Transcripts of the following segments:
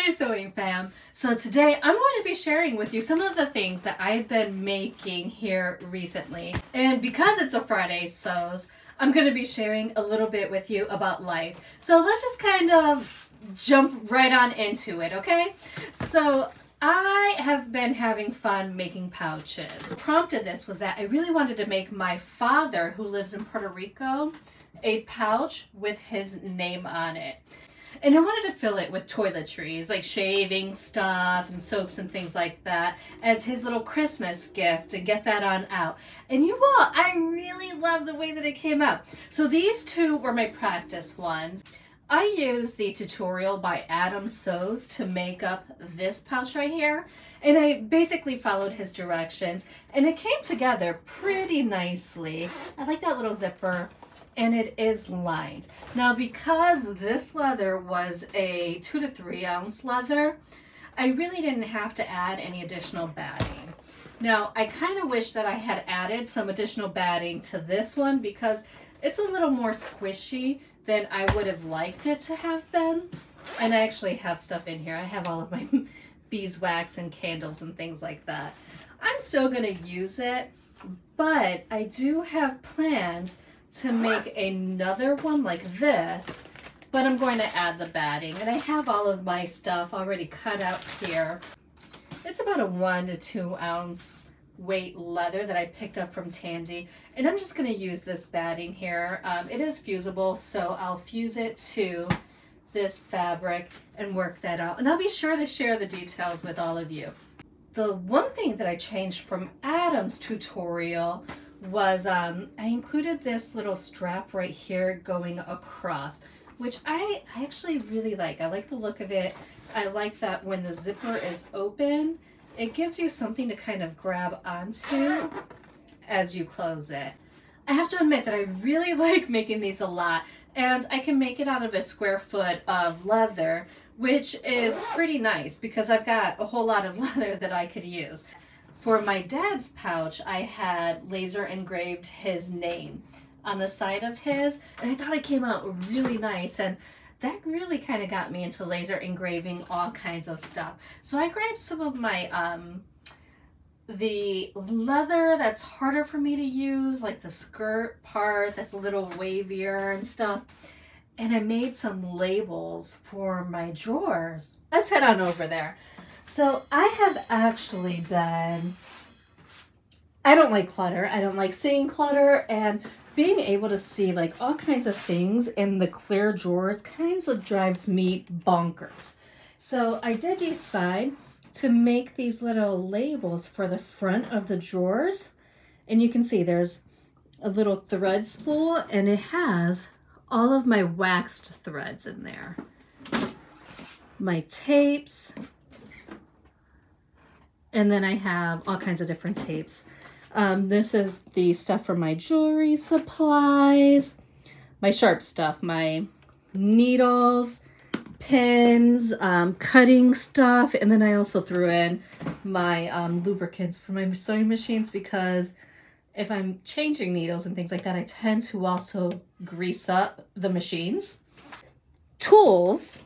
Hey Sewing Fam! So today I'm going to be sharing with you some of the things that I've been making here recently. And because it's a Friday Sews, I'm going to be sharing a little bit with you about life. So let's just kind of jump right on into it, okay? So I have been having fun making pouches. What prompted this was that I really wanted to make my father, who lives in Puerto Rico, a pouch with his name on it. And I wanted to fill it with toiletries, like shaving stuff and soaps and things like that, as his little Christmas gift and get that on out. And you all, I really love the way that it came out. So these two were my practice ones. I used the tutorial by Adam Sews to make up this pouch right here. And I basically followed his directions and it came together pretty nicely. I like that little zipper. And it is lined. Now, because this leather was a 2 to 3 ounce leather, I really didn't have to add any additional batting. Now, I kind of wish that I had added some additional batting to this one because it's a little more squishy than I would have liked it to have been. And I actually have stuff in here. I have all of my beeswax and candles and things like that. I'm still gonna use it, but I do have plans to make another one like this, but I'm going to add the batting, and I have all of my stuff already cut out here. It's about a 1 to 2 ounce weight leather that I picked up from Tandy, and I'm just going to use this batting here. It is fusible, so I'll fuse it to this fabric and work that out, and I'll be sure to share the details with all of you. The one thing that I changed from Adam's tutorial was I included this little strap right here going across, which I actually really like. I like the look of it. I like that when the zipper is open, it gives you something to kind of grab onto as you close it. I have to admit that I really like making these a lot, and I can make it out of a square foot of leather, which is pretty nice because I've got a whole lot of leather that I could use. For my dad's pouch, I had laser engraved his name on the side of his, and I thought it came out really nice, and that really kind of got me into laser engraving all kinds of stuff. So I grabbed some of my the leather that's harder for me to use, like the skirt part that's a little wavier and stuff, and I made some labels for my drawers. Let's head on over there. So I have actually been, I don't like clutter. I don't like seeing clutter, and being able to see like all kinds of things in the clear drawers kinds of drives me bonkers. So I did decide to make these little labels for the front of the drawers. And you can see there's a little thread spool, and it has all of my waxed threads in there. My tapes. And then I have all kinds of different tapes. This is the stuff for my jewelry supplies, my sharp stuff, my needles, pins, cutting stuff, and then I also threw in my lubricants for my sewing machines because if I'm changing needles and things like that, I tend to also grease up the machines. Tools.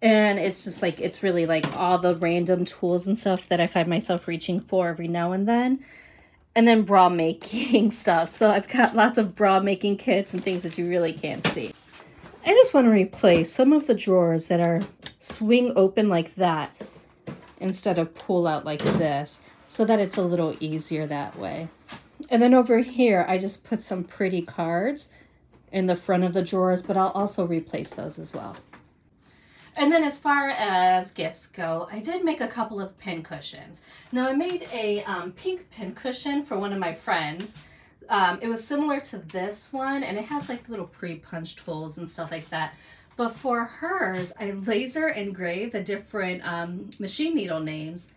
And it's just like, it's really like all the random tools and stuff that I find myself reaching for every now and then. And then bra making stuff. So I've got lots of bra making kits and things that you really can't see. I just want to replace some of the drawers that are swing open like that instead of pull out like this, so that it's a little easier that way. And then over here, I just put some pretty cards in the front of the drawers, but I'll also replace those as well. And then as far as gifts go, I did make a couple of pin cushions. Now I made a pink pin cushion for one of my friends. It was similar to this one, and it has like little pre-punched holes and stuff like that. But for hers, I laser engraved the different machine needle names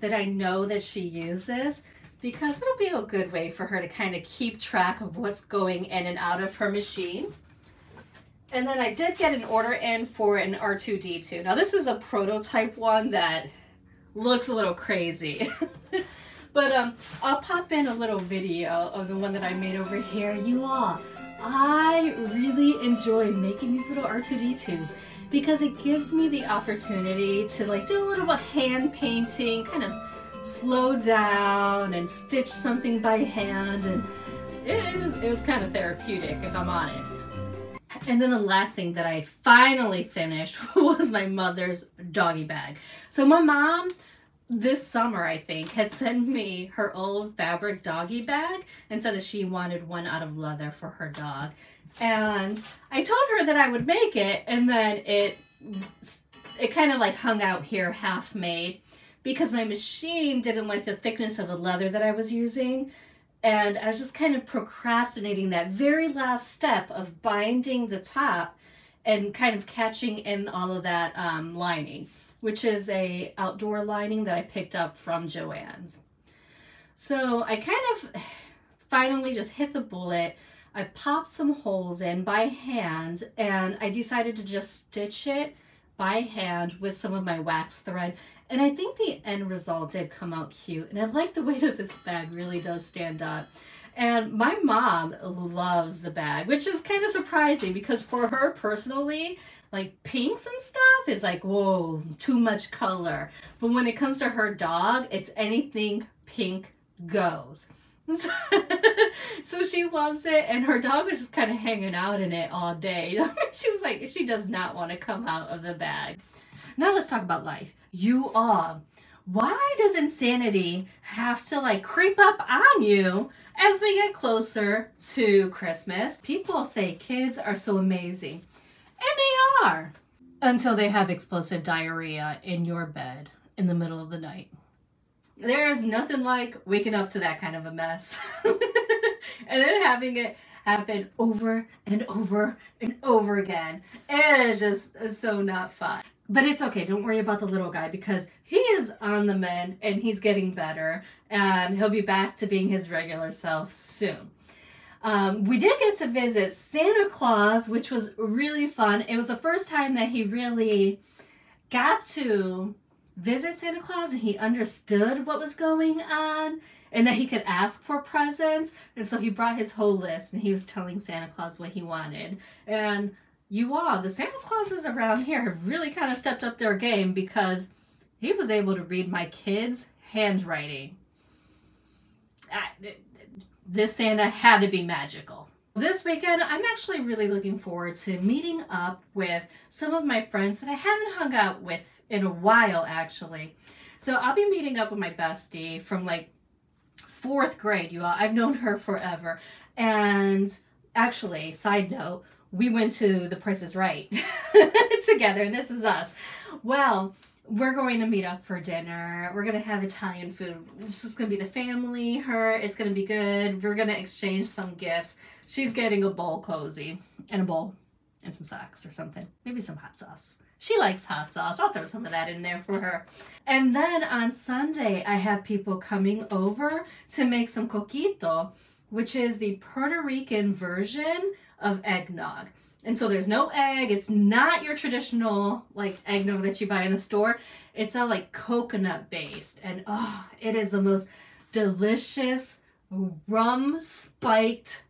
that I know that she uses, because it'll be a good way for her to kind of keep track of what's going in and out of her machine. And then I did get an order in for an R2-D2. Now this is a prototype one that looks a little crazy. But I'll pop in a little video of the one that I made over here. You all, I really enjoy making these little R2-D2s because it gives me the opportunity to like do a little bit of hand painting, kind of slow down and stitch something by hand, and it was kind of therapeutic, if I'm honest. And then the last thing that I finally finished was my mother's doggy bag. So my mom, this summer, I think, had sent me her old fabric doggy bag and said that she wanted one out of leather for her dog. And I told her that I would make it, and then it kind of like hung out here half made because my machine didn't like the thickness of the leather that I was using. And I was just kind of procrastinating that very last step of binding the top and kind of catching in all of that lining, which is a outdoor lining that I picked up from Joann's. So I kind of finally just hit the bullet. I popped some holes in by hand, and I decided to just stitch it by hand with some of my wax thread. And I think the end result did come out cute. And I like the way that this bag really does stand up. And my mom loves the bag, which is kind of surprising because for her personally, like pinks and stuff is like, whoa, too much color. But when it comes to her dog, it's anything pink goes. So she loves it, and her dog was just kind of hanging out in it all day. She was like, she does not want to come out of the bag. Now let's talk about life. You all, why does insanity have to like creep up on you as we get closer to Christmas? People say kids are so amazing, and they are, until they have explosive diarrhea in your bed in the middle of the night. There is nothing like waking up to that kind of a mess and then having it happen over and over and over again. It is just so not fun. But it's okay. Don't worry about the little guy because he is on the mend and he's getting better, and he'll be back to being his regular self soon. We did get to visit Santa Claus, which was really fun. It was the first time that he really got to visit Santa Claus and he understood what was going on and that he could ask for presents. And so he brought his whole list and he was telling Santa Claus what he wanted. And you all, the Santa Clauses around here have really kind of stepped up their game because he was able to read my kids' handwriting. This Santa had to be magical. This weekend, I'm actually really looking forward to meeting up with some of my friends that I haven't hung out with in a while, actually. So I'll be meeting up with my bestie from like 4th grade, you all. I've known her forever. And actually, side note, we went to The Price is Right together, and this is us. Well, we're going to meet up for dinner. We're going to have Italian food. It's just going to be the family, her. It's going to be good. We're going to exchange some gifts. She's getting a bowl cozy and a bowl and some socks or something. Maybe some hot sauce. She likes hot sauce. I'll throw some of that in there for her. And then on Sunday, I have people coming over to make some coquito, which is the Puerto Rican version of eggnog. And so there's no egg. It's not your traditional like eggnog that you buy in the store. It's all like coconut based. And oh, it is the most delicious rum spiked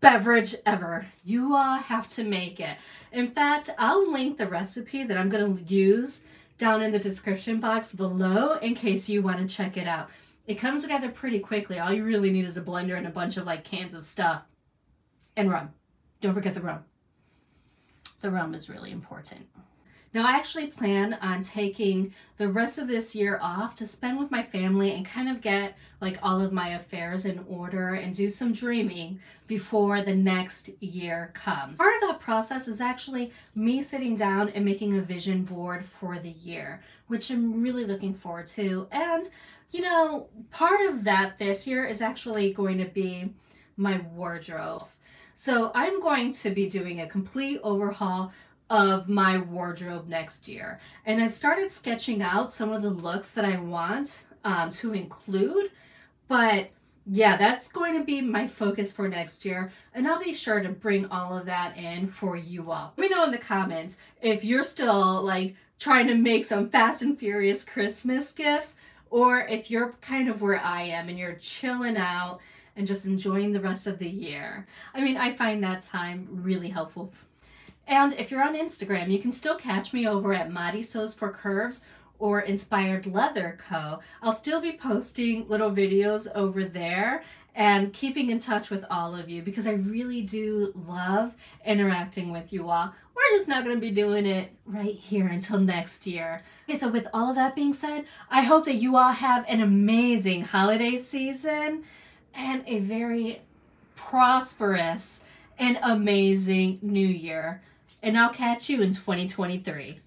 beverage ever. You all have to make it. In fact, I'll link the recipe that I'm going to use down in the description box below in case you want to check it out. It comes together pretty quickly. All you really need is a blender and a bunch of like cans of stuff. And rum. Don't forget the rum. The rum is really important. Now, I actually plan on taking the rest of this year off to spend with my family and kind of get like all of my affairs in order and do some dreaming before the next year comes. Part of that process is actually me sitting down and making a vision board for the year, which I'm really looking forward to. And, you know, part of that this year is actually going to be my wardrobe. So I'm going to be doing a complete overhaul of my wardrobe next year. And I've started sketching out some of the looks that I want to include. But yeah, that's going to be my focus for next year. And I'll be sure to bring all of that in for you all. Let me know in the comments if you're still like trying to make some Fast and Furious Christmas gifts, or if you're kind of where I am and you're chilling out and just enjoying the rest of the year. I mean, I find that time really helpful. And if you're on Instagram, you can still catch me over at Madi Sews for Curves or Inspired Leather Co. I'll still be posting little videos over there and keeping in touch with all of you because I really do love interacting with you all. We're just not going to be doing it right here until next year. Okay, so with all of that being said, I hope that you all have an amazing holiday season and a very prosperous and amazing new year. And I'll catch you in 2023.